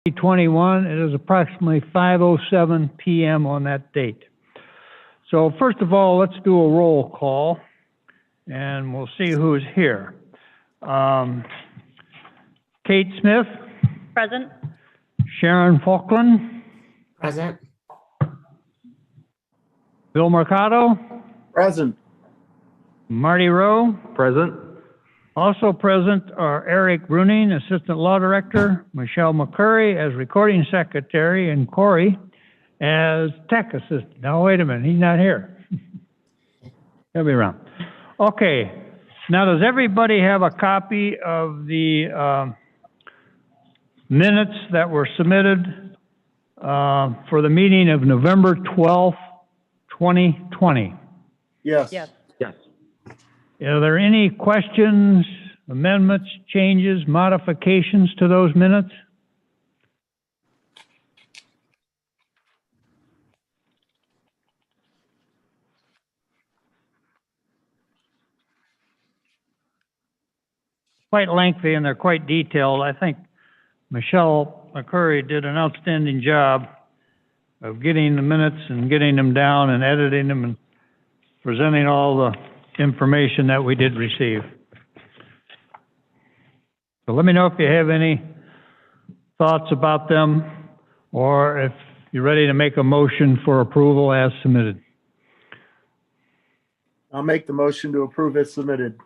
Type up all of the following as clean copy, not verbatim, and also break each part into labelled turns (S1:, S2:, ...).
S1: 2021. It is approximately 5:07 PM on that date. So first of all, let's do a roll call, and we'll see who's here. Kate Smith,
S2: Present.
S1: Sharon Falkland,
S3: Present.
S1: Bill Mercado,
S4: Present.
S1: Marty Rowe.
S4: Present.
S1: Also present are Eric Bruning, Assistant Law Director, Michelle McCurry as Recording Secretary, and Corey as Tech Assistant. Now, wait a minute, he's not here. He'll be around. Okay, now does everybody have a copy of the minutes that were submitted for the meeting of November 12th, 2020?
S4: Yes.
S2: Yes.
S4: Yes.
S1: Are there any questions, amendments, changes, modifications to those minutes? Quite lengthy and they're quite detailed. I think Michelle McCurry did an outstanding job of getting the minutes and getting them down and editing them and presenting all the information that we did receive. So let me know if you have any thoughts about them or if you're ready to make a motion for approval as submitted.
S4: I'll make the motion to approve as submitted.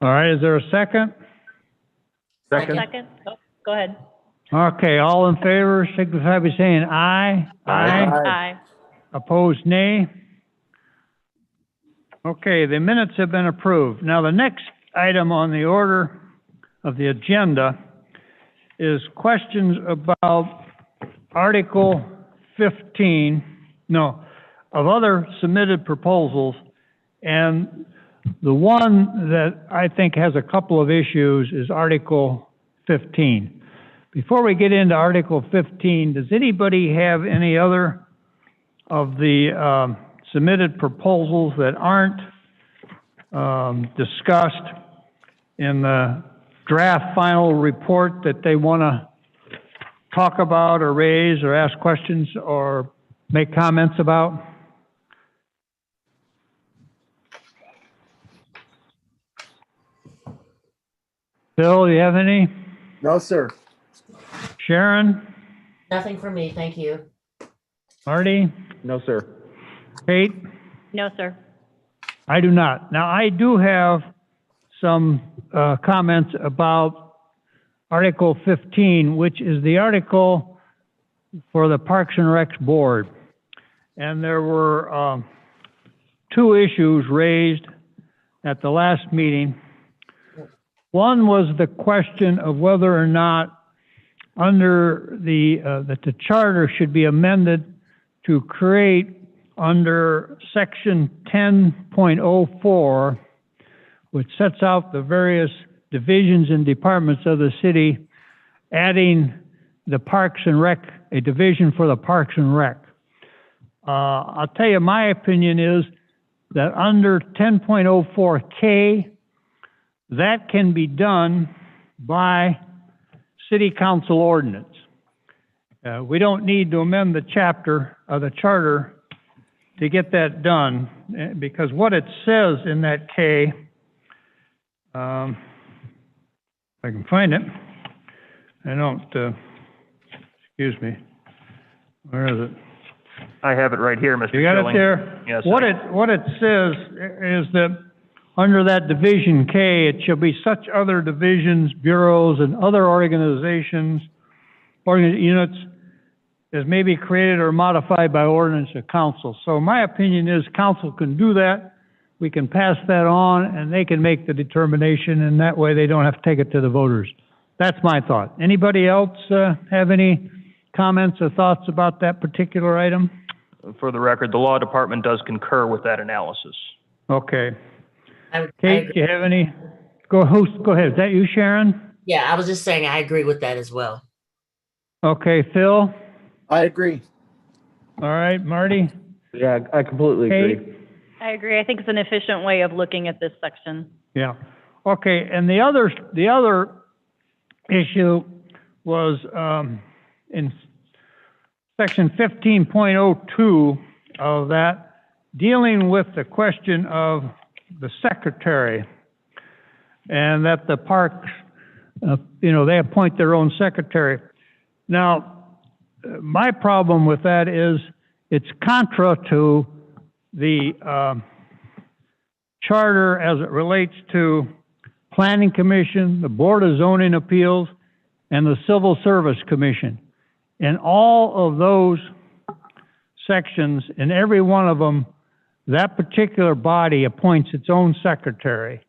S1: All right, is there a second?
S2: Second. Oh, go ahead.
S1: Okay, all in favor, signify by saying aye.
S2: Aye.
S1: Opposed, nay. Okay, the minutes have been approved. Now, the next item on the order of the agenda is questions about Article 15, of other submitted proposals. And the one that I think has a couple of issues is Article 15. Before we get into Article 15, does anybody have any other of the submitted proposals that aren't discussed in the draft final report that they want to talk about or raise or ask questions or make comments about? Bill, you have any?
S4: No, sir.
S1: Sharon?
S3: Nothing for me, thank you.
S1: Marty?
S4: No, sir.
S1: Kate?
S2: No, sir.
S1: I do not. Now, I do have some comments about Article 15, which is the article for the Parks and Recs Board. And there were two issues raised at the last meeting. One was the question of whether or not under that the charter should be amended to create under Section 10.04, which sets out the various divisions and departments of the city, adding the Parks and Rec, a division for the Parks and Rec. I'll tell you, my opinion is that under 10.04K, that can be done by city council ordinance. We don't need to amend the chapter of the charter to get that done, because what it says in that K, if I can find it, I don't, excuse me, where is it?
S5: I have it right here, Mr.
S1: You got
S5: Schilling.
S1: it there?
S5: Yes.
S1: What it says is that under that Division K, it shall be such other divisions, bureaus, and other organizations, units as may be created or modified by ordinance of council. So my opinion is council can do that. We can pass that on, and they can make the determination, and that way they don't have to take it to the voters. That's my thought. Anybody else have any comments or thoughts about that particular item?
S5: For the record, the law department does concur with that analysis.
S1: Okay.
S3: I
S1: Kate,
S3: agree.
S1: do you have any? Go ahead. Is that you, Sharon?
S3: Yeah, I was just saying I agree with that as well.
S1: Okay, Phil?
S4: I agree.
S1: All right, Marty?
S4: Yeah, I completely agree.
S1: Kate?
S2: I agree. I think it's an efficient way of looking at this section.
S1: Yeah. Okay, and the other issue was in section 15.02 of that, dealing with the question of the secretary, and that the parks, they appoint their own secretary. Now, my problem with that is it's contra to the charter as it relates to Planning Commission, the Board of Zoning Appeals, and the Civil Service Commission. In all of those sections, in every one of them, that particular body appoints its own secretary.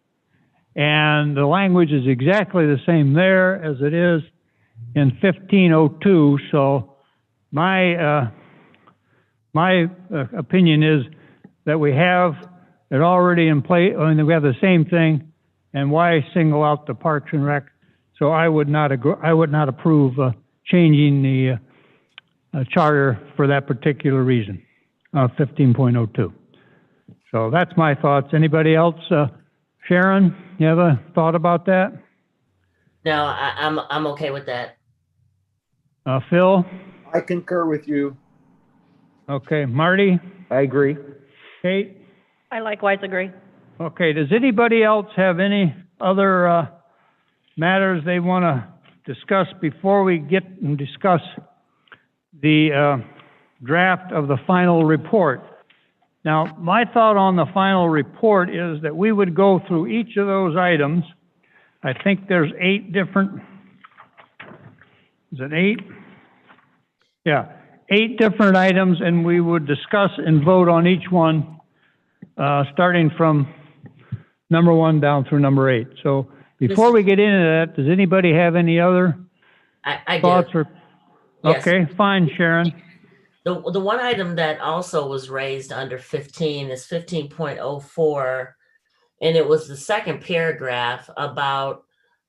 S1: And the language is exactly the same there as it is in 1502. So my opinion is that we have it already in place, and we have the same thing, and why single out the Parks and Rec? So I would not approve changing the charter for that particular reason, 15.02. So that's my thoughts. Anybody else? Sharon, you have a thought about that?
S3: No, I'm okay with that.
S1: Phil?
S4: I concur with you.
S1: Okay, Marty?
S4: I agree.
S1: Kate?
S2: I likewise agree.
S1: Okay, does anybody else have any other matters they want to discuss before we get and discuss the draft of the final report? Now, my thought on the final report is that we would go through each of those items. I think there's 8 different, is it 8? Yeah, 8 different items, and we would discuss and vote on each one, starting from number 1 down through number 8. So before we get into that, does anybody have any other
S3: I
S1: thoughts
S3: do.
S1: or?
S3: Yes.
S1: Okay, fine, Sharon.
S3: The one item that also was raised under 15 is 15.04, and it was the second paragraph about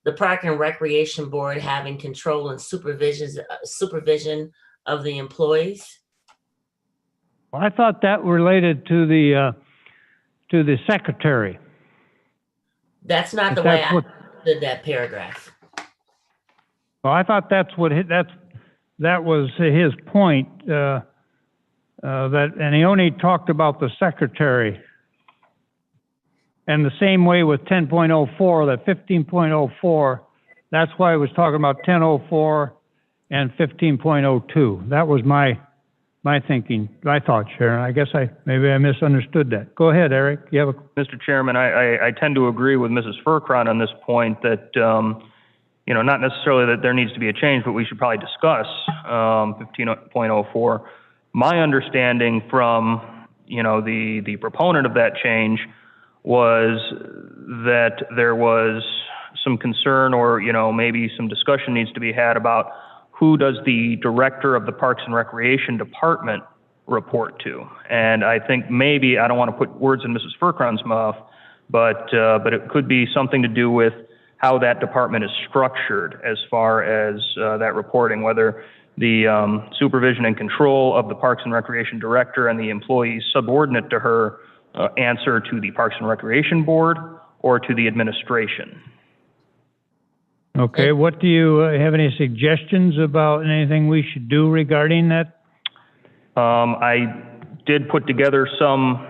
S3: the Park and Recreation Board having control and supervision of the employees.
S1: Well, I thought that related to the secretary.
S3: That's not the
S1: If
S3: way
S1: that's
S3: I
S1: what-
S3: did that paragraph.
S1: Well, I thought that was his point, and he only talked about the secretary. And the same way with 10.04, that 15.04, that's why I was talking about 10.04 and 15.02. That was my thinking, my thought, Sharon. I guess maybe I misunderstood that. Go ahead, Eric. You have a,
S5: Mr. Chairman, I tend to agree with Mrs. Furcron on this point that, not necessarily that there needs to be a change, but we should probably discuss 15.04. My understanding from, the proponent of that change was that there was some concern or, maybe some discussion needs to be had about who does the director of the Parks and Recreation Department report to. And I think maybe, I don't want to put words in Mrs. Furcron's mouth, but it could be something to do with how that department is structured as far as that reporting, whether the supervision and control of the Parks and Recreation Director and the employees subordinate to her answer to the Parks and Recreation Board or to the administration.
S1: okay, what do you have any suggestions about anything we should do regarding that?
S5: I did put together some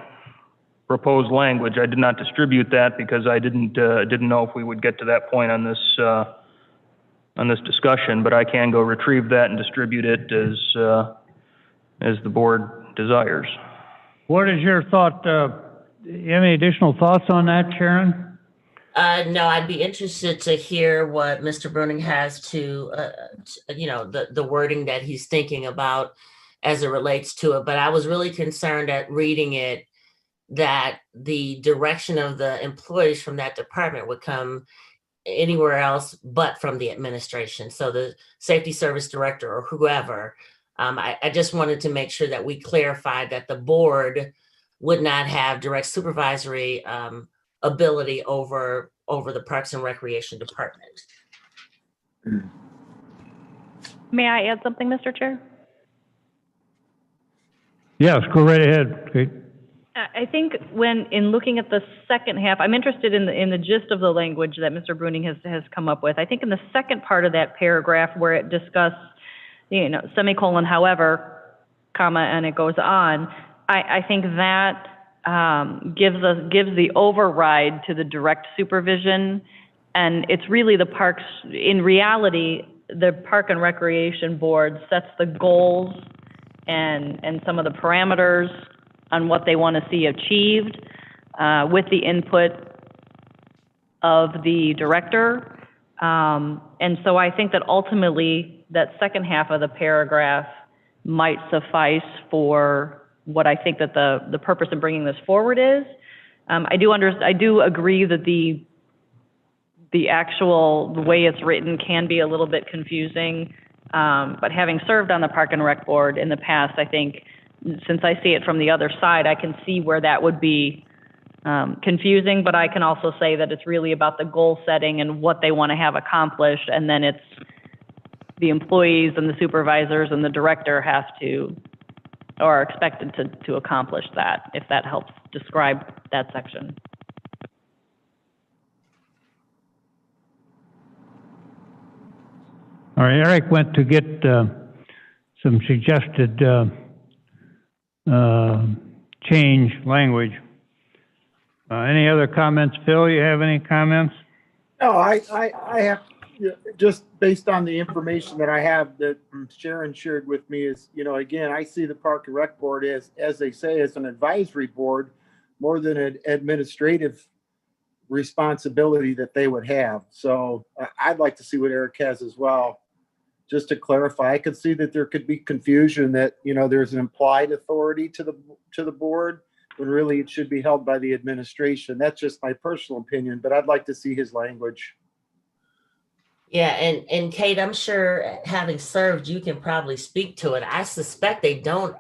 S5: proposed language. I did not distribute that because I didn't know if we would get to that point on this discussion, but I can go retrieve that and distribute it as the board desires.
S1: What is your thought? You have any additional thoughts on that, Sharon?
S3: No, I'd be interested to hear what Mr. Bruning has to, the wording that he's thinking about as it relates to it. But I was really concerned at reading it that the direction of the employees from that department would come anywhere else but from the administration. So the safety service director or whoever. I just wanted to make sure that we clarified that the board would not have direct supervisory ability over the Parks and Recreation Department.
S2: May I add something, Mr. Chair?
S1: Yes, go right ahead, Kate.
S2: I think in looking at the second half, I'm interested in the gist of the language that Mr. Bruning has come up with. I think in the second part of that paragraph where it discusses, semicolon, however, comma, and it goes on, I think that gives the override to the direct supervision, and it's really the parks, in reality, the Park and Recreation Board sets the goals and some of the parameters on what they want to see achieved with the input of the director. And so I think that ultimately that second half of the paragraph might suffice for what I think that the purpose of bringing this forward is. I do agree that the way it's written can be a little bit confusing. But having served on the Park and Rec Board in the past, I think since I see it from the other side, I can see where that would be confusing, but I can also say that it's really about the goal setting and what they want to have accomplished, and then it's the employees and the supervisors and the director have to, or are expected to accomplish that, if that helps describe that section.
S1: All right, Eric went to get some suggested change language. Any other comments? Phil, you have any comments?
S4: No, I have, just based on the information that I have that Sharon shared with me is, again, I see the Park and Rec Board as they say, as an advisory board more than an administrative responsibility that they would have. So I'd like to see what Eric has as well. Just to clarify, I could see that there could be confusion that, there's an implied authority to the board when really it should be held by the administration. That's just my personal opinion, but I'd like to see his language.
S3: Yeah, and Kate, I'm sure having served, you can probably speak to it. I suspect they don't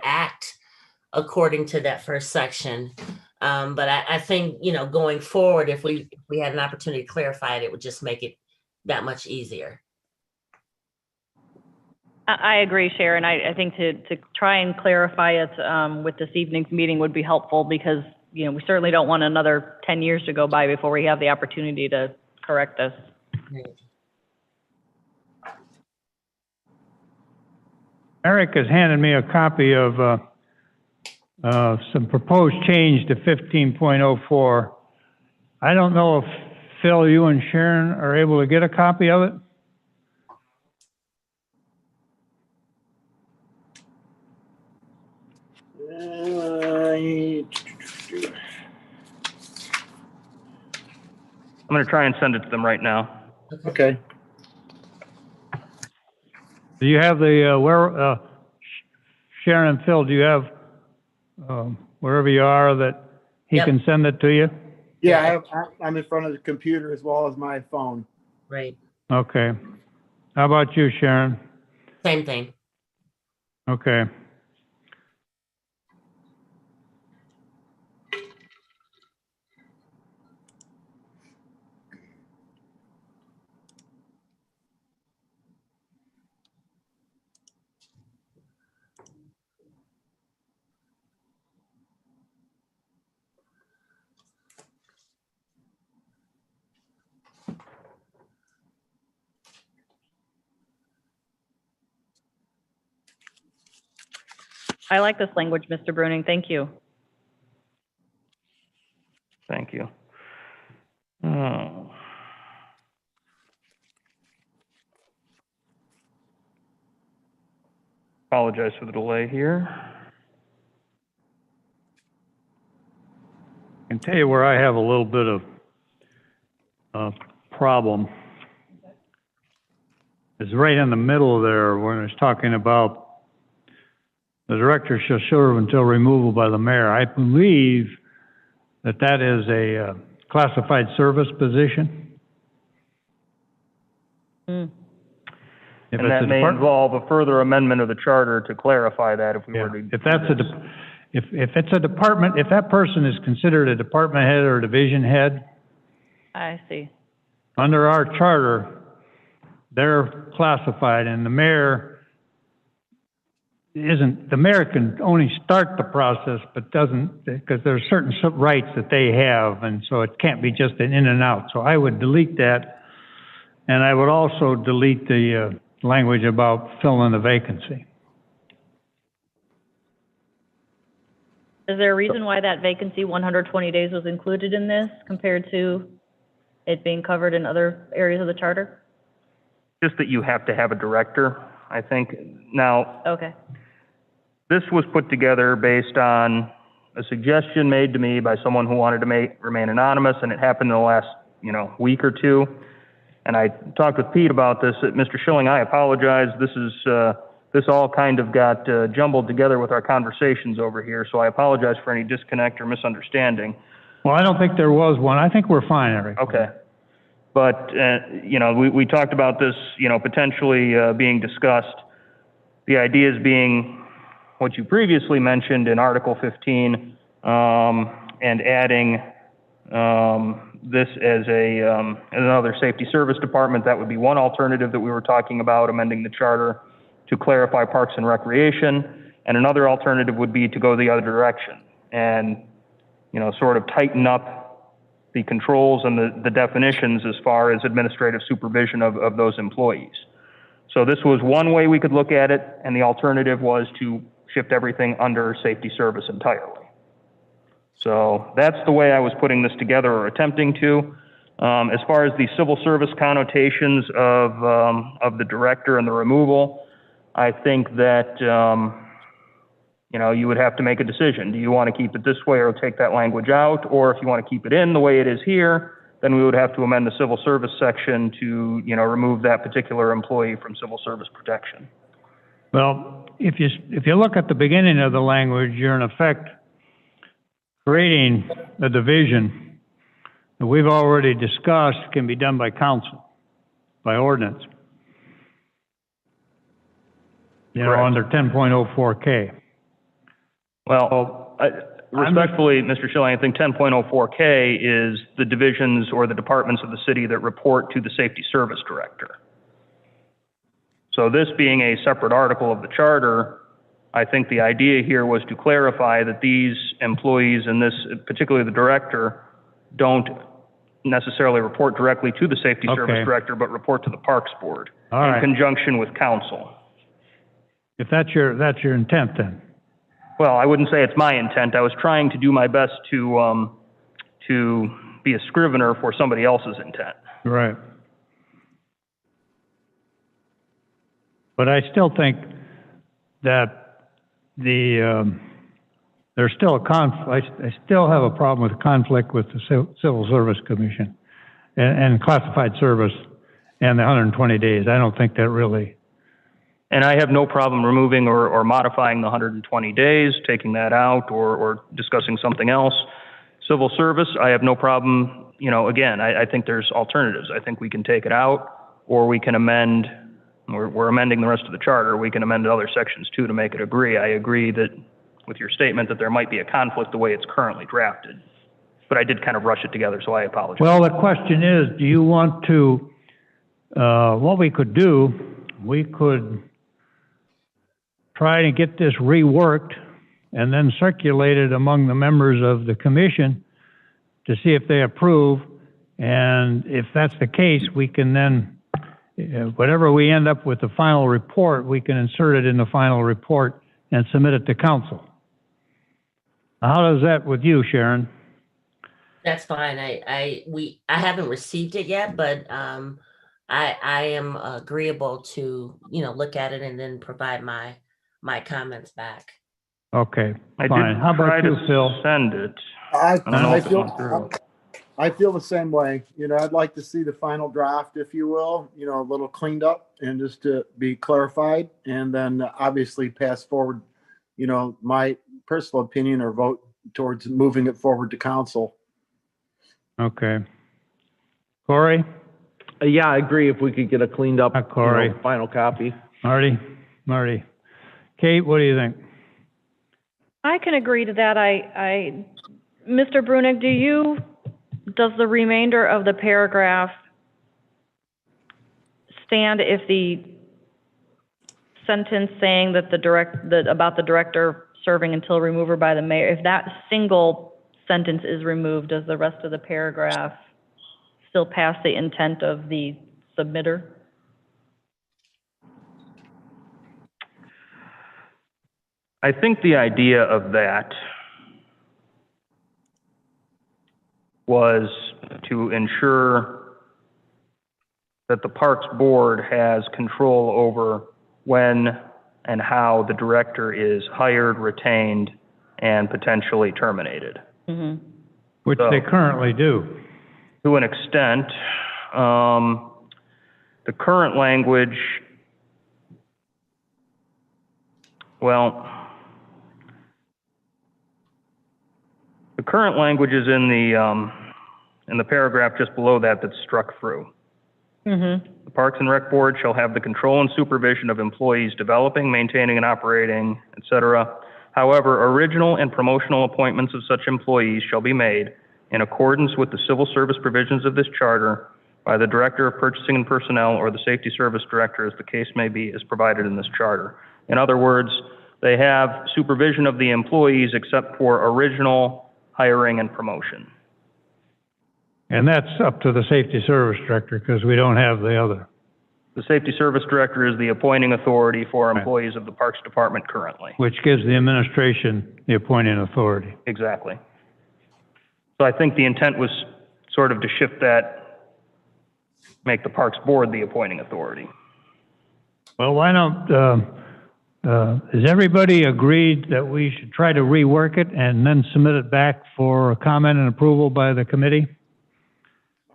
S3: act according to that first section. But I think, going forward, if we had an opportunity to clarify it, it would just make it that much easier.
S2: I agree, Sharon. I think to try and clarify it with this evening's meeting would be helpful because, we certainly don't want another 10 years to go by before we have the opportunity to correct this.
S1: Eric has handed me a copy of some proposed change to 15.04. I don't know if Phil, you and Sharon are able to get a copy of it?
S5: I'm going to try and send it to them right now.
S4: Okay.
S1: Do you have the, Sharon and Phil, do you have, wherever you are, that he
S3: Yep.
S1: can send it to you?
S4: Yeah, I'm in front of the computer as well as my phone.
S3: Right.
S1: Okay. How about you, Sharon?
S3: Same thing.
S1: Okay.
S2: I like this language, Mr. Bruning. Thank you.
S5: Thank you. Oh. Apologize for the delay here.
S1: I can tell you where I have a little bit of problem. It's right in the middle there when it's talking about the director shall serve until removal by the mayor. I believe that is a classified service position.
S2: Mm.
S1: If
S5: And
S1: it's
S5: that
S1: a
S5: may involve a further amendment of the charter to clarify that if we
S1: Yeah.
S5: were to.
S1: If that's if it's a department, if that person is considered a department head or a division head,
S2: I see.
S1: under our charter, they're classified, and the mayor isn't, the mayor can only start the process, but doesn't, because there's certain rights that they have, and so it can't be just an in and out. So I would delete that, and I would also delete the language about filling the vacancy.
S2: Is there a reason why that vacancy, 120 days, was included in this compared to it being covered in other areas of the charter?
S5: Just that you have to have a director, I think. Now,
S2: Okay.
S5: this was put together based on a suggestion made to me by someone who wanted to remain anonymous, and it happened in the last, week or two. And I talked with Pete about this. Mr. Schilling, I apologize. This all kind of got jumbled together with our conversations over here, so I apologize for any disconnect or misunderstanding.
S1: Well, I don't think there was one. I think we're fine, Eric.
S5: Okay. But, we talked about this, potentially being discussed. The ideas being what you previously mentioned in Article 15, and adding this as another safety service department. That would be one alternative that we were talking about, amending the charter to clarify Parks and Recreation. And another alternative would be to go the other direction and, sort of tighten up the controls and the definitions as far as administrative supervision of those employees. So this was one way we could look at it, and the alternative was to shift everything under safety service entirely. So that's the way I was putting this together, or attempting to. As far as the civil service connotations of the director and the removal, I think that, you would have to make a decision. Do you want to keep it this way or take that language out? Or if you want to keep it in the way it is here, then we would have to amend the civil service section to, remove that particular employee from civil service protection.
S1: Well, if you look at the beginning of the language, you're in effect creating a division that we've already discussed can be done by council, by ordinance.
S5: Correct.
S1: Under 10.04K.
S5: Well, respectfully, Mr. Schilling, I think 10.04K is the divisions or the departments of the city that report to the safety service director. So this being a separate article of the charter, I think the idea here was to clarify that these employees, and this, particularly the director, don't necessarily report directly to the safety service director, but report to the Parks Board in conjunction with council.
S1: If that's your intent, then.
S5: Well, I wouldn't say it's my intent. I was trying to do my best to be a scrivener for somebody else's intent.
S1: Right. But I still think that there's still a I still have a problem with conflict with the Civil Service Commission and classified service and the 120 days. I don't think that really.
S5: And I have no problem removing or modifying the 120 days, taking that out, or discussing something else. Civil service, I have no problem, again, I think there's alternatives. I think we can take it out, or we can amend, we're amending the rest of the charter, we can amend other sections too to make it agree. I agree that with your statement that there might be a conflict the way it's currently drafted. But I did kind of rush it together, so I apologize.
S1: Well, the question is, do you want to, what we could do, we could try to get this reworked and then circulate it among the members of the commission to see if they approve. And if that's the case, we can then, whatever we end up with the final report, we can insert it in the final report and submit it to council. How does that with you, Sharon?
S3: That's fine. I haven't received it yet, but I am agreeable to, look at it and then provide my comments back.
S1: Okay,
S5: I
S1: fine.
S5: did
S1: How
S5: try
S1: about you,
S5: to
S1: Phil?
S5: send it.
S4: I
S5: don't know if it went through.
S4: feel the same way. I'd like to see the final draft, if you will, a little cleaned up and just to be clarified, and then obviously pass forward, my personal opinion or vote towards moving it forward to council.
S1: Okay. Corey?
S6: Yeah, I agree. If we could get a cleaned up,
S1: Corey.
S6: final copy.
S1: Marty? Kate, what do you think?
S2: I can agree to that. Mr. Brunig, does the remainder of the paragraph stand if the sentence saying that about the director serving until remover by the mayor, if that single sentence is removed, does the rest of the paragraph still pass the intent of the submitter?
S5: I think the idea of that was to ensure that the Parks Board has control over when and how the director is hired, retained, and potentially terminated.
S2: Mm-hmm.
S1: Which they currently do.
S5: To an extent, the current language, well, the current language is in the paragraph just below that that's struck through.
S2: Mm-hmm.
S5: The Parks and Rec Board shall have the control and supervision of employees developing, maintaining, and operating, et cetera. However, original and promotional appointments of such employees shall be made in accordance with the civil service provisions of this charter by the Director of Purchasing and Personnel or the Safety Service Director, as the case may be, as provided in this charter. In other words, they have supervision of the employees except for original hiring and promotion.
S1: And that's up to the Safety Service Director, because we don't have the other.
S5: The Safety Service Director is the appointing authority for employees of the Parks Department currently.
S1: Which gives the administration the appointing authority.
S5: Exactly. So I think the intent was sort of to shift that, make the Parks Board the appointing authority.
S1: Well, why don't, is everybody agreed that we should try to rework it and then submit it back for comment and approval by the committee?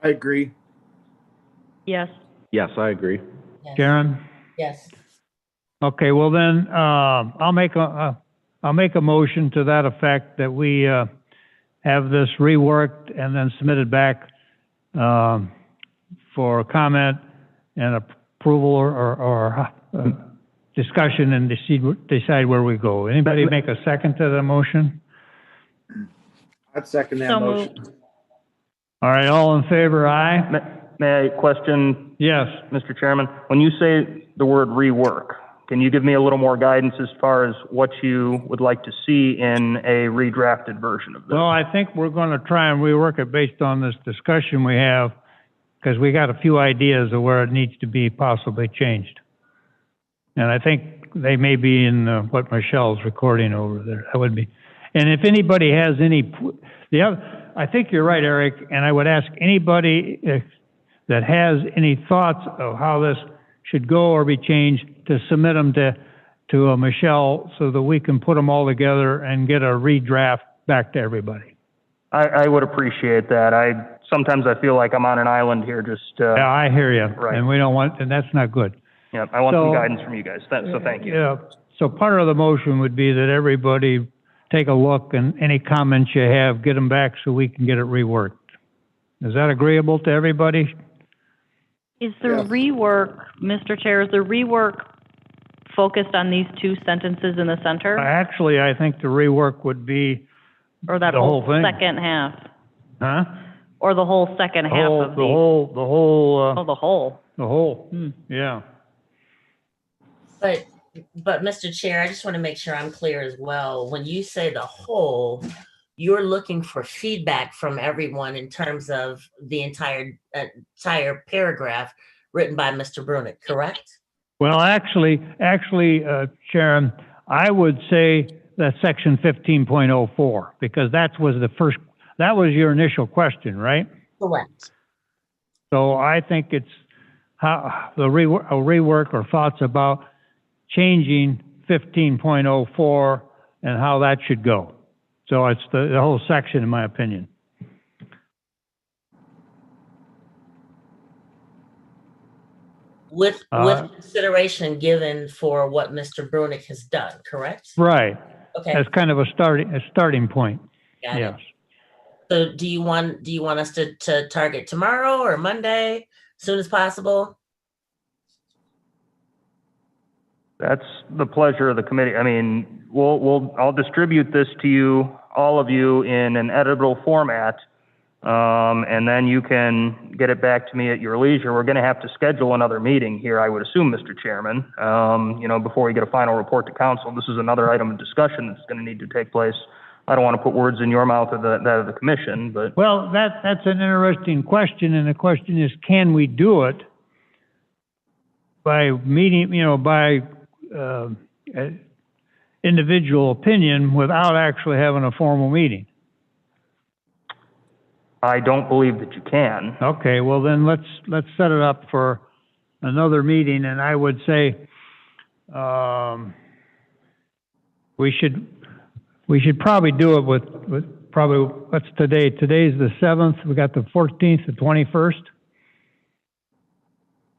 S4: I agree.
S2: Yes.
S6: Yes, I agree.
S3: Yes.
S1: Sharon?
S3: Yes.
S1: Okay, well then, I'll make a motion to that effect that we, have this reworked and then submitted back, for comment and approval or discussion and decide where we go. Anybody make a second to the motion?
S4: I'd second that
S2: So
S4: motion.
S2: moved.
S1: All right, all in favor, aye?
S5: May I question,
S1: Yes.
S5: Mr. Chairman? When you say the word rework, can you give me a little more guidance as far as what you would like to see in a redrafted version of this?
S1: Well, I think we're going to try and rework it based on this discussion we have, because we got a few ideas of where it needs to be possibly changed. And I think they may be in what Michelle's recording over there. That would be. And if anybody has any, I think you're right, Eric, and I would ask anybody that has any thoughts of how this should go or be changed to submit them to Michelle so that we can put them all together and get a redraft back to everybody.
S5: I would appreciate that. Sometimes I feel like I'm on an island here just,
S1: Yeah, I hear you.
S5: Right.
S1: And we don't want, and that's not good.
S5: yeah, I want some
S1: So-
S5: guidance from you guys. So thank you.
S1: Yeah, so part of the motion would be that everybody take a look and any comments you have, get them back so we can get it reworked. Is that agreeable to everybody?
S2: Is the
S4: Yeah.
S2: rework, Mr. Chair, is the rework focused on these two sentences in the center?
S1: Actually, I think the rework would be,
S2: Or that
S1: the whole
S2: whole
S1: thing.
S2: second half?
S1: huh?
S2: Or the whole second half of
S1: The
S2: the?
S1: whole,
S2: Oh, the whole. Hmm.
S1: yeah.
S3: But Mr. Chair, I just want to make sure I'm clear as well. When you say the whole, you're looking for feedback from everyone in terms of the entire paragraph written by Mr. Brunick, correct?
S1: Well, actually, Sharon, I would say that section 15.04, because that was your initial question, right?
S3: Correct.
S1: So I think it's how a rework or thoughts about changing 15.04 and how that should go. So it's the whole section, in my opinion.
S3: With consideration given for what Mr. Brunick has done, correct?
S1: Right.
S3: Okay,
S1: That's kind of a starting point.
S3: got it.
S1: Yes.
S3: So do you want us to target tomorrow or Monday, soon as possible?
S5: That's the pleasure of the committee. I mean, I'll distribute this to you, all of you, in an editable format, And then you can get it back to me at your leisure. We're going to have to schedule another meeting here, I would assume, Mr. Chairman, before we get a final report to council. This is another item of discussion that's going to need to take place. I don't want to put words in your mouth or that of the commission, but
S1: Well, that's an interesting question, and the question is, can we do it by meeting, by individual opinion without actually having a formal meeting?
S5: I don't believe that you can.
S1: Okay, well then let's set it up for another meeting, and I would say, we should probably do it with probably, what's today? Today's the 7th, we got the 14th, the 21st.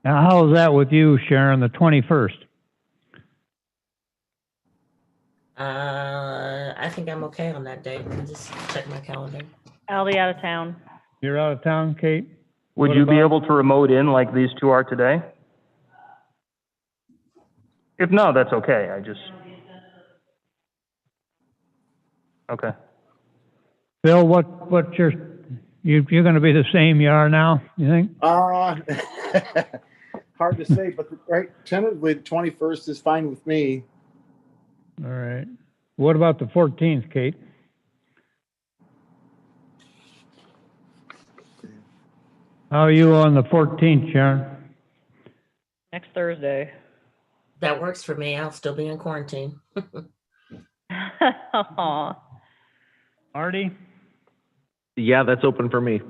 S1: Now, how is that with you, Sharon, the 21st?
S3: I think I'm okay on that date. Let me just check my calendar.
S2: I'll be out of town.
S1: You're out of town, Kate?
S5: Would
S1: What
S5: you be
S1: about-
S5: able to remote in like these two are today? If no, that's okay. Okay.
S1: Bill, what's you're gonna be the same you are now, you think?
S4: Hard to say, but right, tentatively, the 21st is fine with me.
S1: All right. What about the 14th, Kate? How are you on the 14th, Sharon?
S2: Next Thursday.
S3: That works for me. I'll still be in quarantine.
S2: Aw.
S1: Marty?
S6: Yeah, that's open for me.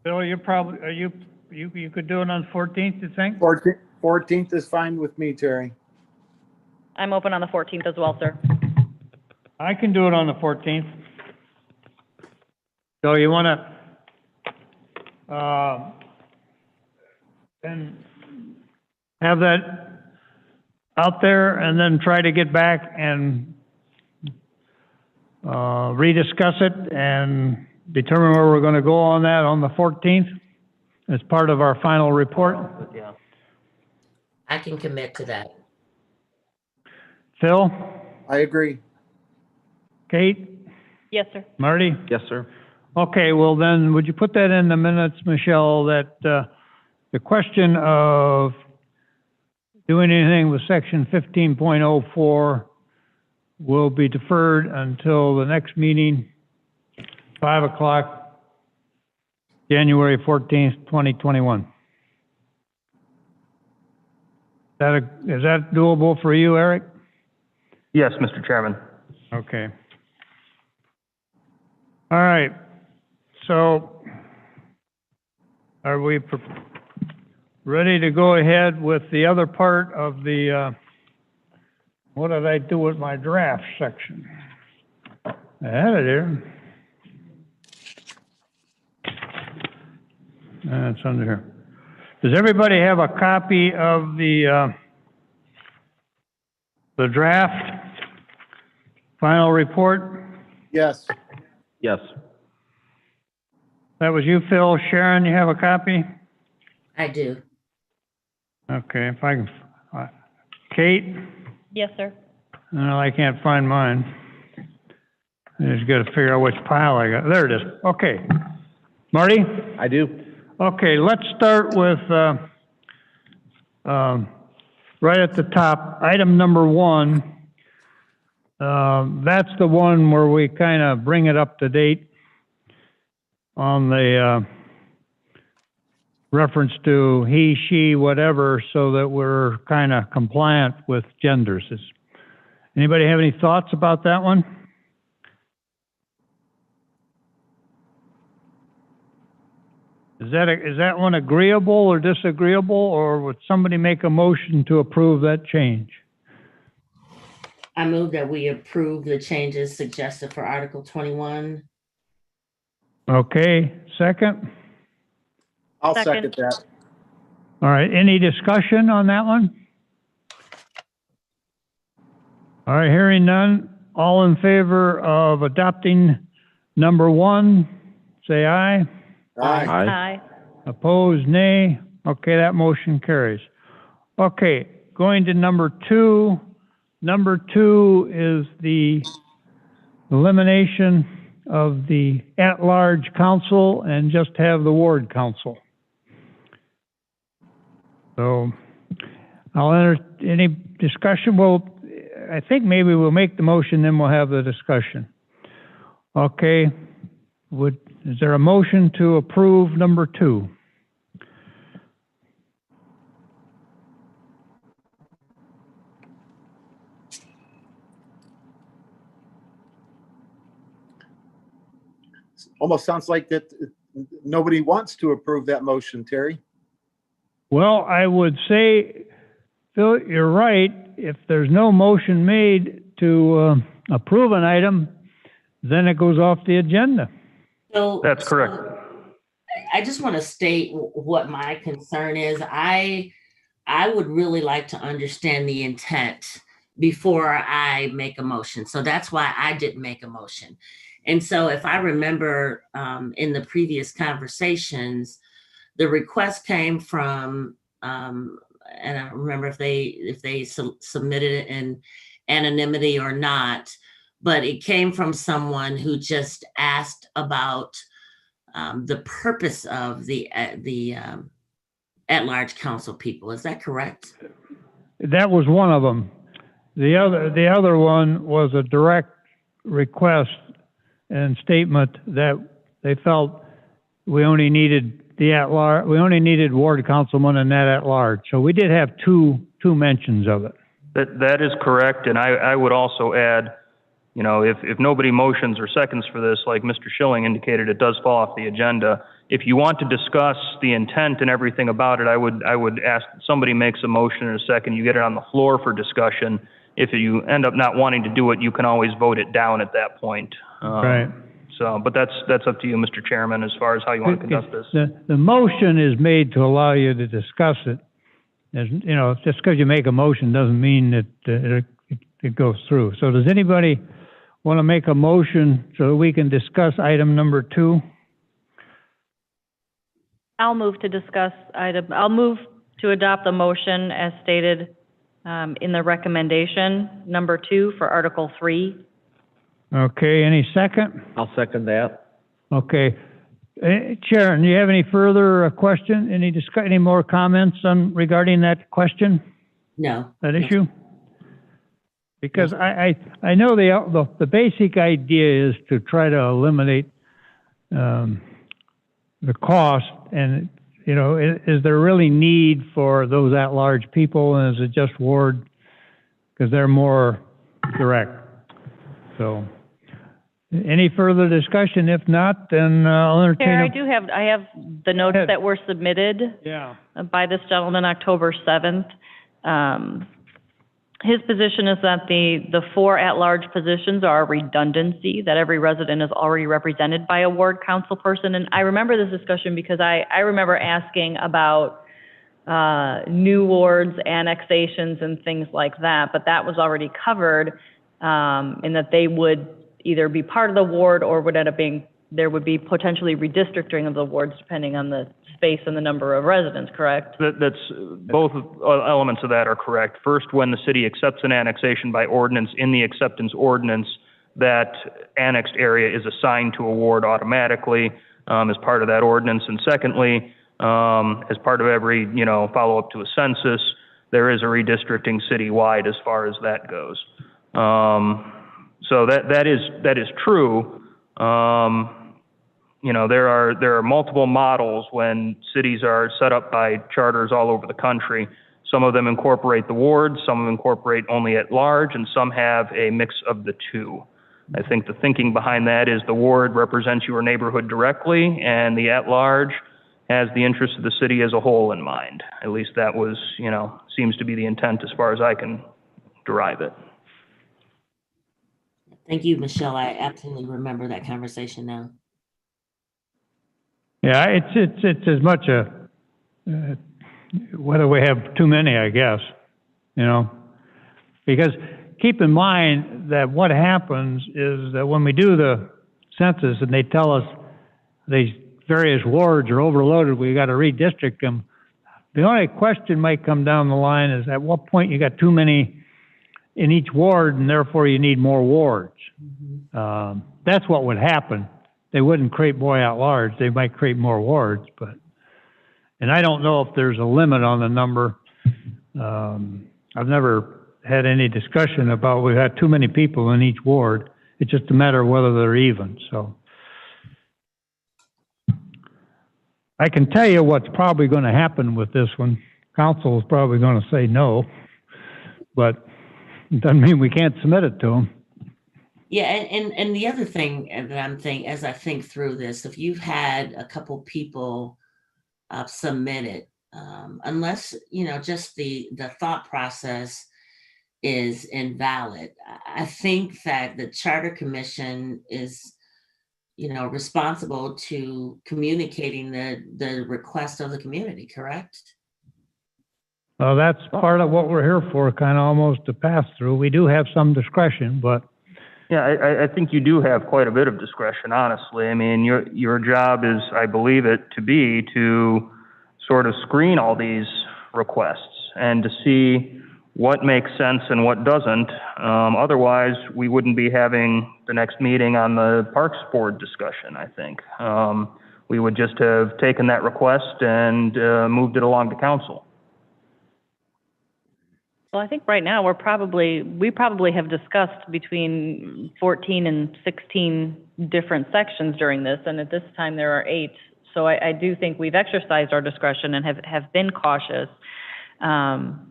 S1: Bill, you could do it on the 14th, you think?
S4: 14th is fine with me, Terry.
S2: I'm open on the 14th as well, sir.
S1: I can do it on the 14th. So you wanna, then have that out there and then try to get back and, rediscuss it and determine where we're gonna go on that on the 14th as part of our final report.
S5: Yeah.
S3: I can commit to that.
S1: Phil,
S4: I agree.
S1: Kate,
S2: Yes, sir.
S1: Marty?
S6: Yes, sir.
S1: Okay, well then, would you put that in the minutes, Michelle, that the question of doing anything with section 15.04 will be deferred until the next meeting, 5 o'clock, January 14th, 2021. Is that doable for you, Eric?
S5: Yes, Mr. Chairman.
S1: Okay. All right, so are we ready to go ahead with the other part of the, what did I do with my draft section? I had it here. It's under here. Does everybody have a copy of the draft final report?
S4: Yes.
S6: Yes.
S1: That was you, Phil. Sharon, you have a copy?
S3: I do.
S1: Okay, if I can, Kate?
S2: Yes, sir.
S1: No, I can't find mine. I just gotta figure out which pile I got. There it is. Okay. Marty?
S6: I do.
S1: Okay, let's start with, right at the top, item number 1. That's the one where we kind of bring it up to date on the, reference to he, she, whatever, so that we're kind of compliant with genders. Anybody have any thoughts about that one? Is that one agreeable or disagreeable, or would somebody make a motion to approve that change?
S3: I move that we approve the changes suggested for Article 21.
S1: Okay, second?
S4: I'll
S2: Second.
S4: second that.
S1: All right, any discussion on that one? All right, hearing none, all in favor of adopting number 1, say aye.
S4: Aye.
S2: Aye.
S1: Opposed, nay. Okay, that motion carries. Okay, going to number 2. Number 2 is the elimination of the at-large council and just have the ward council. So I'll enter any discussion. Well, I think maybe we'll make the motion, then we'll have the discussion. Okay. Is there a motion to approve number 2?
S4: Almost sounds like that nobody wants to approve that motion, Terry.
S1: Well, I would say, Phil, you're right. If there's no motion made to approve an item, then it goes off the agenda.
S3: So
S5: That's correct.
S3: I just want to state what my concern is. I would really like to understand the intent before I make a motion. So that's why I didn't make a motion. And so if I remember in the previous conversations, the request came from, and I don't remember if they submitted it in anonymity or not, but it came from someone who just asked about the purpose of the at-large council people. Is that correct?
S1: That was one of them. The other one was a direct request and statement that they felt we only needed ward councilman and that at large. So we did have two mentions of it.
S5: That is correct, and I would also add, you know, if nobody motions or seconds for this, like Mr. Schilling indicated, it does fall off the agenda. If you want to discuss the intent and everything about it, I would ask that somebody makes a motion in a second, you get it on the floor for discussion. If you end up not wanting to do it, you can always vote it down at that point.
S1: Right.
S5: So, but that's up to you, Mr. Chairman, as far as how you want to conduct this.
S1: The motion is made to allow you to discuss it. As, you know, just because you make a motion doesn't mean that it goes through. So does anybody want to make a motion so that we can discuss item number 2?
S2: I'll move to adopt the motion as stated in the recommendation, number 2 for Article 3.
S1: Okay, any second?
S6: I'll second that.
S1: Okay. Sharon, do you have any further question? Any more comments regarding that question,
S3: No.
S1: that issue? Because I know the basic idea is to try to eliminate the cost, and you know, is there really need for those at-large people, and is it just ward because they're more direct? So, any further discussion? If not, then I'll entertain.
S2: Chair, I have the notes that were submitted by this gentleman October 7th. His position is that the 4 at-large positions are a redundancy, that every resident is already represented by a ward council person. And I remember this discussion because I remember asking about new wards, annexations, and things like that, but that was already covered in that they would either be part of the ward or would end up being, there would be potentially redistricting of the wards depending on the space and the number of residents, correct?
S5: That's both elements of that are correct. First, when the city accepts an annexation by ordinance, in the acceptance ordinance, that annexed area is assigned to a ward automatically as part of that ordinance. And secondly, as part of every, you know, follow-up to a census, there is a redistricting citywide as far as that goes. So that is true. You know, there are multiple models when cities are set up by charters all over the country. Some of them incorporate the wards, some of them incorporate only at large, and some have a mix of the two. I think the thinking behind that is the ward represents your neighborhood directly, and the at large has the interest of the city as a whole in mind. At least that was, you know, seems to be the intent as far as I can derive it.
S3: Thank you, Michelle. I absolutely remember that conversation now.
S1: Yeah, it's as much whether we have too many, I guess, you know, because keep in mind that what happens is that when we do the census and they tell us these various wards are overloaded, we got to redistrict them. The only question might come down the line is at what point you got too many in each ward and therefore you need more wards. That's what would happen. They wouldn't create more at-large. They might create more wards, but, and I don't know if there's a limit on the number. I've never had any discussion about we've had too many people in each ward. It's just a matter of whether they're even, so. I can tell you what's probably going to happen with this one. Council is probably going to say no, but it doesn't mean we can't submit it to them.
S3: Yeah, and the other thing that I'm thinking, as I think through this, if you've had a couple people submit it, unless, you know, just the thought process is invalid, I think that the Charter Commission is, you know, responsible to communicating the request of the community, correct?
S1: Well, that's part of what we're here for, kind of almost to pass through. We do have some discretion, but
S5: Yeah, I think you do have quite a bit of discretion, honestly. I mean, your job is, I believe it to be, to sort of screen all these requests and to see what makes sense and what doesn't. Otherwise, we wouldn't be having the next meeting on the Parks Board discussion, I think. We would just have taken that request and moved it along to council.
S2: Well, I think right now we probably have discussed between 14 and 16 different sections during this, and at this time there are 8. So I do think we've exercised our discretion and have been cautious. And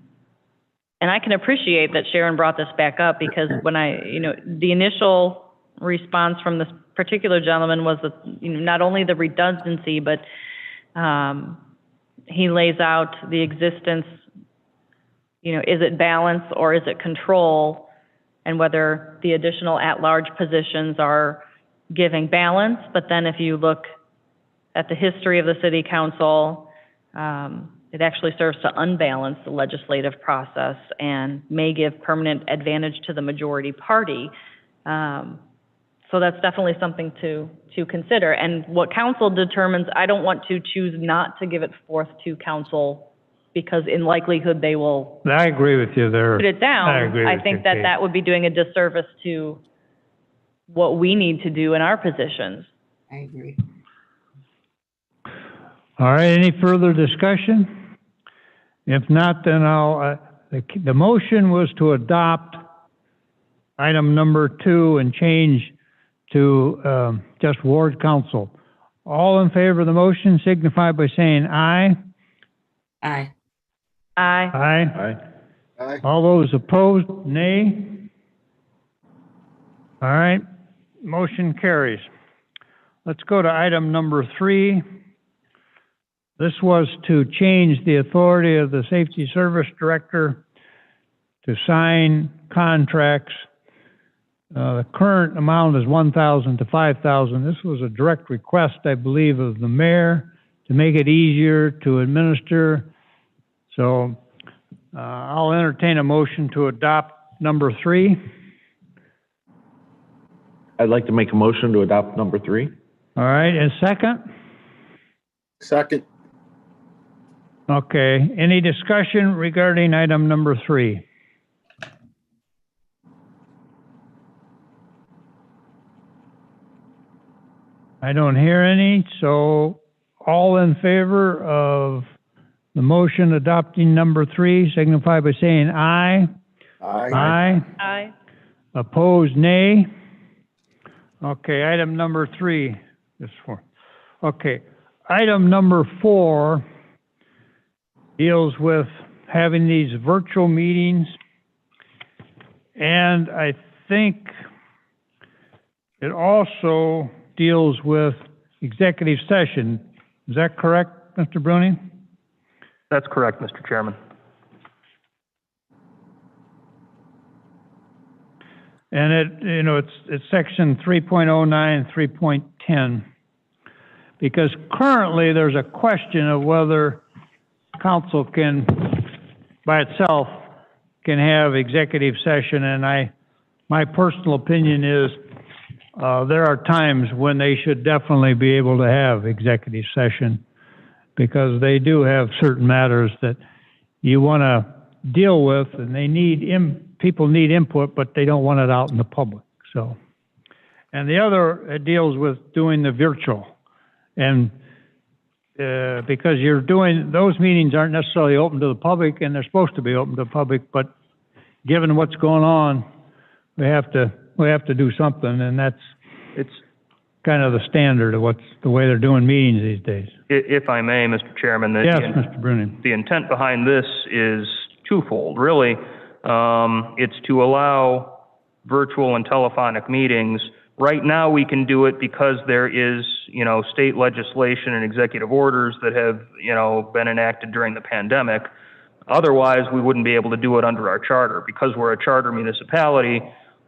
S2: I can appreciate that Sharon brought this back up, because when the initial response from this particular gentleman was that, not only the redundancy, but he lays out the existence. Is it balance or is it control, and whether the additional at-large positions are giving balance. But then if you look at the history of the city council, it actually serves to unbalance the legislative process and may give permanent advantage to the majority party. So that's definitely something to consider. And what council determines, I don't want to choose not to give it forth to council, because in likelihood they will
S1: I agree with you there.
S2: put it down.
S1: I agree with
S2: think
S1: you,
S2: that
S1: Kate.
S2: that would be doing a disservice to what we need to do in our positions.
S3: I agree.
S1: All right, any further discussion? If not, then the motion was to adopt item number 2 and change to just ward council. All in favor of the motion signify by saying aye.
S3: Aye.
S2: Aye.
S1: Aye.
S4: Aye.
S1: All those opposed, nay. All right, motion carries. Let's go to item number 3. This was to change the authority of the Safety Service Director to sign contracts. The current amount is $1,000 to $5,000. This was a direct request, I believe, of the mayor to make it easier to administer. So I'll entertain a motion to adopt number 3.
S6: I'd like to make a motion to adopt number 3.
S1: All right, and second?
S4: Second.
S1: Okay, any discussion regarding item number 3? I don't hear any, so all in favor of the motion adopting number 3 signify by saying aye.
S4: Aye.
S1: Aye.
S2: Aye.
S1: Opposed, nay. Okay, item number 3 is for. Okay, item number 4 deals with having these virtual meetings, and I think it also deals with executive session. Is that correct, Mr. Bruning?
S5: That's correct, Mr. Chairman.
S1: And it's section 3.09 and 3.10, because currently there's a question of whether council can, by itself, can have executive session, and my personal opinion is there are times when they should definitely be able to have executive session, because they do have certain matters that you want to deal with, and they need people need input, but they don't want it out in the public. So And the other deals with doing the virtual. And because you're doing, those meetings aren't necessarily open to the public, and they're supposed to be open to the public, but given what's going on, we have to do something, and it's kind of the standard of the way they're doing meetings these days.
S5: If I may, Mr. Chairman,
S1: Yes, Mr. Bruning.
S5: the intent behind this is twofold, really. It's to allow virtual and telephonic meetings. Right now, we can do it because there is, state legislation and executive orders that have, been enacted during the pandemic. Otherwise, we wouldn't be able to do it under our charter. Because we're a charter municipality,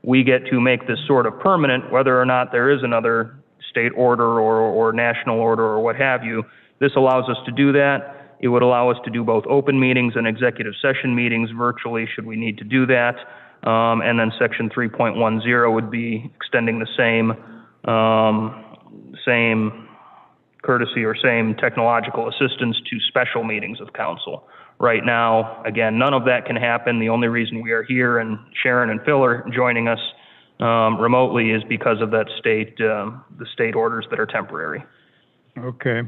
S5: we get to make this sort of permanent, whether or not there is another state order or national order or what have you. This allows us to do that. It would allow us to do both open meetings and executive session meetings virtually, should we need to do that. And then section 3.10 would be extending the same courtesy or same technological assistance to special meetings of council. Right now, again, none of that can happen. The only reason we are here and Sharon and Phil are joining us remotely is because of that the state orders that are temporary.
S1: Okay.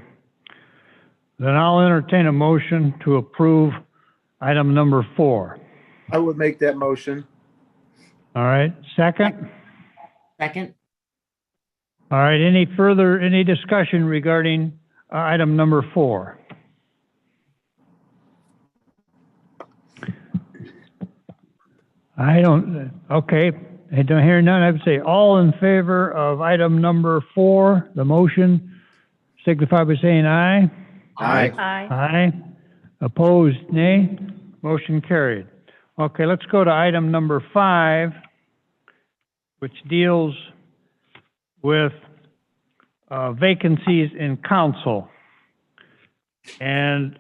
S1: Then I'll entertain a motion to approve item number 4.
S4: I would make that motion.
S1: All right, second?
S3: Second?
S1: All right, any discussion regarding item number 4? Okay, I don't hear none. I would say all in favor of item number 4, the motion, signify by saying aye.
S4: Aye.
S2: Aye.
S1: Aye. Opposed, nay. Motion carried. Okay, let's go to item number 5, which deals with vacancies in council. And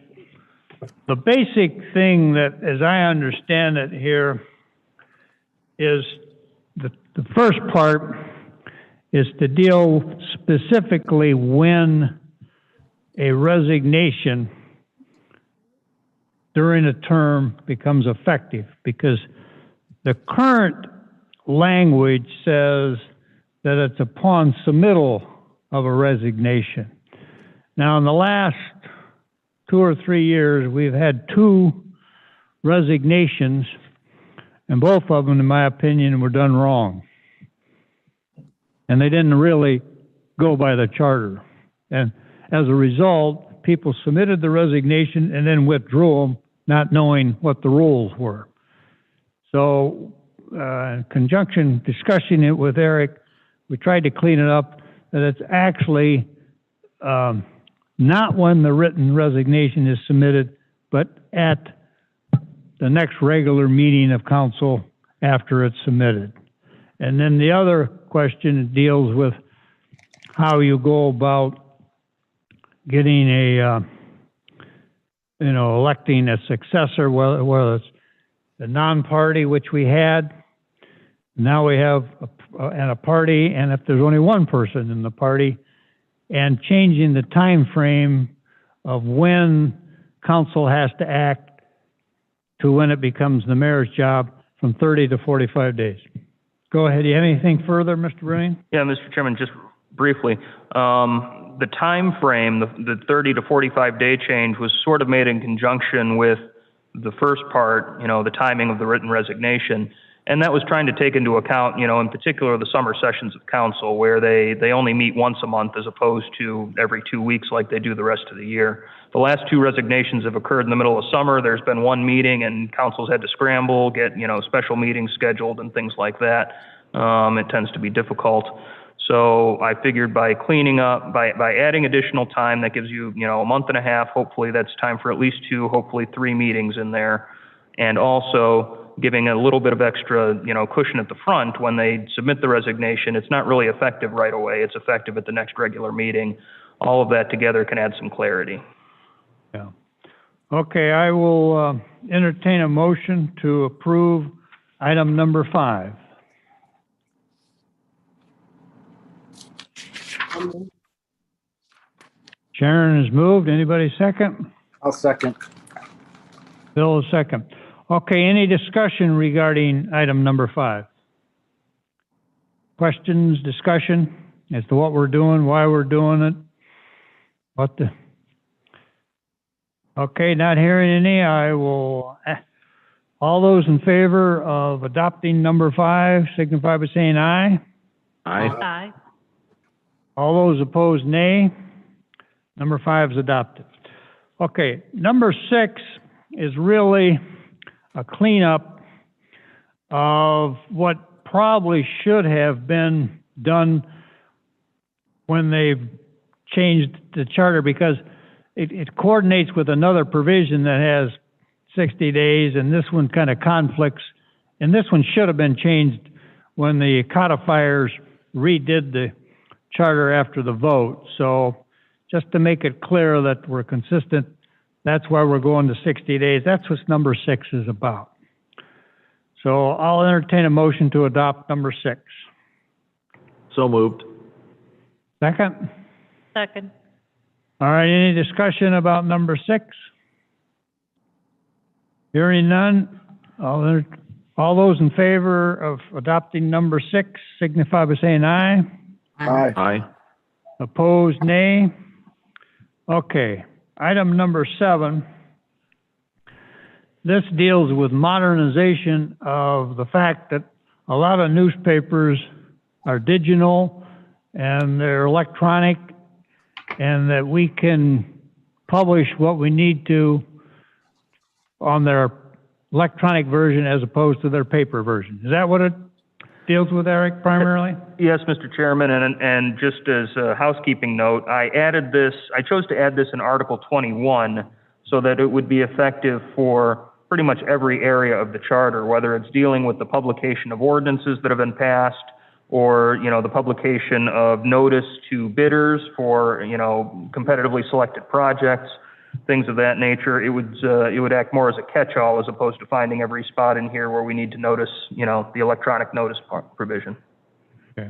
S1: the basic thing that, as I understand it here, is the first part is to deal specifically when a resignation during a term becomes effective, because the current language says that it's upon submittal of a resignation. Now, in the last 2 or 3 years, we've had 2 resignations, and both of them, in my opinion, were done wrong. And they didn't really go by the charter. And as a result, people submitted the resignation and then withdrew them, not knowing what the rules were. So, in conjunction, discussing it with Eric, we tried to clean it up, that it's actually not when the written resignation is submitted, but at the next regular meeting of council after it's submitted. And then the other question deals with how you go about getting electing a successor, whether it's the non-party, which we had. Now we have a party, and if there's only one person in the party, and changing the time frame of when council has to act to when it becomes the mayor's job from 30 to 45 days. Go ahead. Do you have anything further, Mr. Bruning?
S5: Yeah, Mr. Chairman, just briefly. The time frame, the 30 to 45 day change was sort of made in conjunction with the first part, the timing of the written resignation. And that was trying to take into account, in particular, the summer sessions of council, where they only meet once a month as opposed to every 2 weeks like they do the rest of the year. The last 2 resignations have occurred in the middle of summer. There's been 1 meeting, and council's had to scramble, get, special meetings scheduled and things like that. It tends to be difficult. So I figured by cleaning up, by adding additional time, that gives you, a month and a half. Hopefully that's time for at least 2, hopefully 3 meetings in there. And also giving a little bit of extra, cushion at the front when they submit the resignation. It's not really effective right away. It's effective at the next regular meeting. All of that together can add some clarity.
S1: Yeah. Okay, I will entertain a motion to approve item number 5. Sharon has moved. Anybody second?
S4: I'll second.
S1: Bill is second. Okay, any discussion regarding item number 5? questions, discussion as to what we're doing, why we're doing it, okay, not hearing any, I will, all those in favor of adopting number 5 signify by saying aye.
S6: Aye.
S2: Aye.
S1: All those opposed, nay. Number 5 is adopted. Okay, number 6 is really a cleanup of what probably should have been done when they changed the charter, because it coordinates with another provision that has 60 days, and this one kind of conflicts. And this one should have been changed when the codifiers redid the charter after the vote. So just to make it clear that we're consistent, that's why we're going to 60 days. That's what number 6 is about. So I'll entertain a motion to adopt number 6.
S6: So moved.
S1: Second?
S2: Second.
S1: All right, any discussion about number 6? Hearing none, all those in favor of adopting number 6 signify by saying aye.
S4: Aye.
S6: Aye.
S1: Opposed, nay. Okay, item number 7. This deals with modernization of the fact that a lot of newspapers are digital and they're electronic, and that we can publish what we need to on their electronic version as opposed to their paper version. Is that what it deals with, Eric, primarily?
S5: Yes, Mr. Chairman, and just as a housekeeping note, I chose to add this in Article 21 so that it would be effective for pretty much every area of the charter, whether it's dealing with the publication of ordinances that have been passed, or, the publication of notice to bidders for, competitively selected projects, things of that nature. It would act more as a catch-all as opposed to finding every spot in here where we need to notice, the electronic notice provision.
S1: Okay.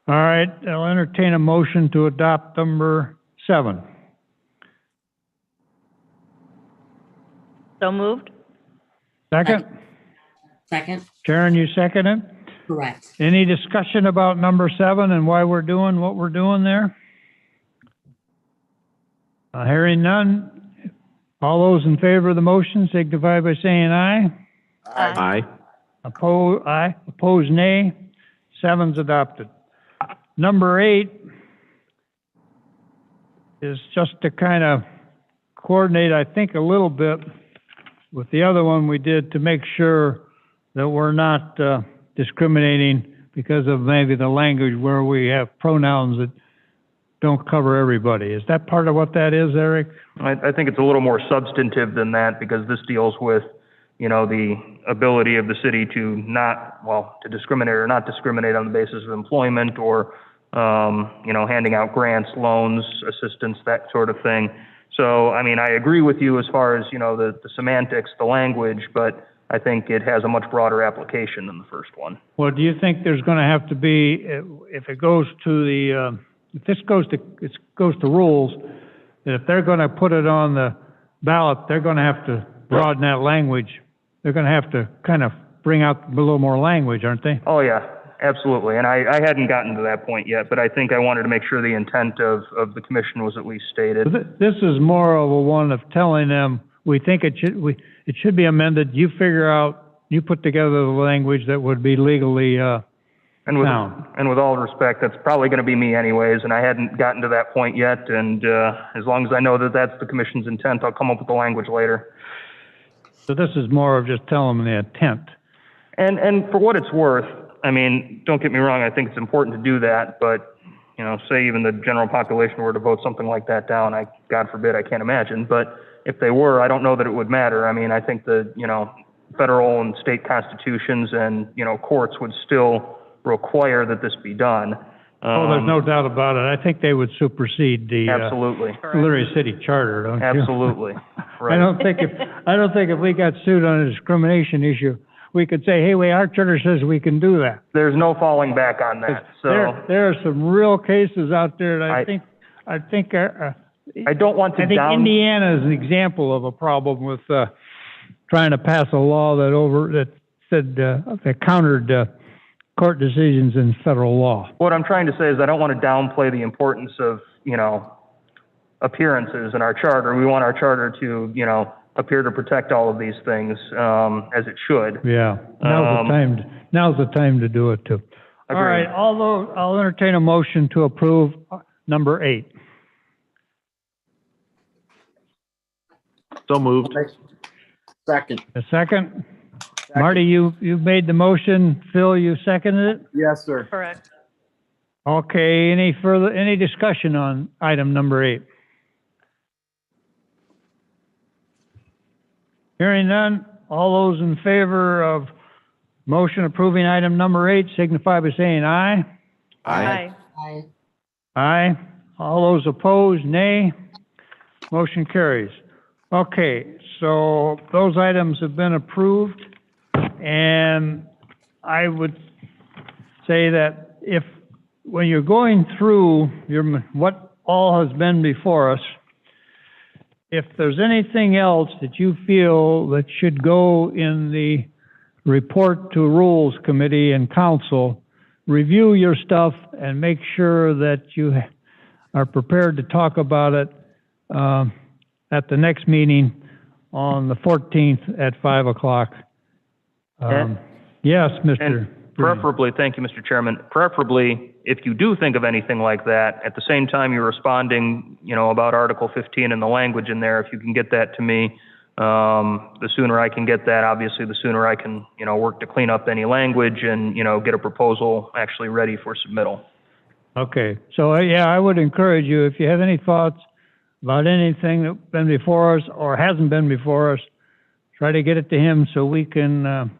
S1: All right, I'll entertain a motion to adopt number 7.
S2: So moved?
S1: Second?
S3: Second?
S1: Sharon, you second it?
S3: Correct.
S1: Any discussion about number 7 and why we're doing what we're doing there? Hearing none, all those in favor of the motion signify by saying aye.
S6: Aye.
S1: Opposed, nay. 7's adopted. Number 8 is just to kind of coordinate, I think, a little bit with the other one we did to make sure that we're not discriminating because of maybe the language where we have pronouns that don't cover everybody. Is that part of what that is, Eric?
S5: I think it's a little more substantive than that, because this deals with, the ability of the city to to discriminate or not discriminate on the basis of employment, or, handing out grants, loans, assistance, that sort of thing. So, I agree with you as far as, the semantics, the language, but I think it has a much broader application than the first one.
S1: Well, do you think there's going to have to be, if it goes to the, if this goes to rules, that if they're going to put it on the ballot, they're going to have to broaden that language. They're going to have to kind of bring out a little more language, aren't they?
S5: Oh, yeah, absolutely. And I hadn't gotten to that point yet, but I think I wanted to make sure the intent of the commission was at least stated.
S1: This is more of a one of telling them, we think it should be amended. You figure out, you put together the language that would be legally sound.
S5: And with all respect, that's probably going to be me anyways, and I hadn't gotten to that point yet. And as long as I know that that's the commission's intent, I'll come up with the language later.
S1: So this is more of just telling them the intent.
S5: And for what it's worth, don't get me wrong, I think it's important to do that, but, say even the general population were to vote something like that down, God forbid, I can't imagine, but if they were, I don't know that it would matter. I think the, federal and state constitutions and, courts would still require that this be done.
S1: Oh, there's no doubt about it. I think they would supersede the
S5: Absolutely.
S1: Elyria City Charter, don't you?
S5: Absolutely. Right.
S1: I don't think if we got sued on a discrimination issue, we could say, hey, our charter says we can do that.
S5: There's no falling back on that. So
S1: there are some real cases out there that I think
S5: I don't want to
S1: Indiana is an example of a problem with trying to pass a law that countered court decisions in federal law.
S5: What I'm trying to say is I don't want to downplay the importance of, appearances in our charter. We want our charter to, appear to protect all of these things, as it should.
S1: Yeah, now's the time to do it too. All
S5: Agreed.
S1: right, although I'll entertain a motion to approve number 8.
S6: So moved.
S4: Second.
S1: A second? Marty, you made the motion. Phil, you seconded it?
S4: Yes, sir.
S2: Correct.
S1: Okay, any discussion on item number 8? Hearing none, all those in favor of motion approving item number 8 signify by saying aye.
S3: Aye.
S1: Aye. All those opposed, nay. Motion carries. Okay, so those items have been approved, and I would say that when you're going through what all has been before us, if there's anything else that you feel that should go in the report to Rules Committee and Council, review your stuff and make sure that you are prepared to talk about it at the next meeting on the 14th at 5 o'clock. Yes, Mr.
S5: And preferably, thank you, Mr. Chairman, preferably, if you do think of anything like that, at the same time you're responding, about Article 15 and the language in there, if you can get that to me, the sooner I can get that, obviously, the sooner I can, work to clean up any language and, get a proposal actually ready for submittal.
S1: Okay, so yeah, I would encourage you, if you have any thoughts about anything that's been before us or hasn't been before us, try to get it to him so we can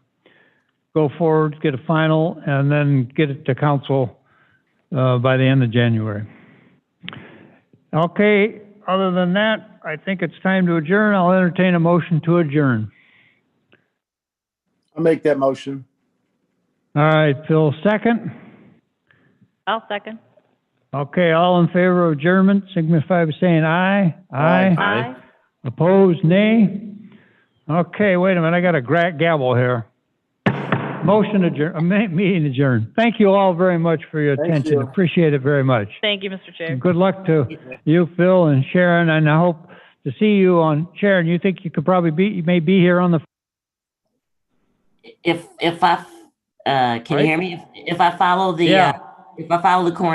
S1: go forward, get a final, and then get it to council by the end of January. Okay, other than that, I think it's time to adjourn. I'll entertain a motion to adjourn.
S4: I'll make that motion.
S1: All right, Phil, second.
S2: I'll second.
S1: Okay, all in favor of adjournment, signify by saying aye. Aye.
S6: Aye.
S1: Opposed, nay. Okay, wait a minute, I got a gavel here. Motion adjourned, meeting adjourned. Thank you all very much for your
S4: Thank
S1: attention.
S4: you.
S1: Appreciate it very much.
S2: Thank you, Mr. Chair.
S1: Good luck to you, Phil, and Sharon, and I hope to see you on, Sharon, you think you could probably you may be here on the,
S3: If I, can you hear me? If I follow the,
S1: Yeah.
S3: if I follow the quarantine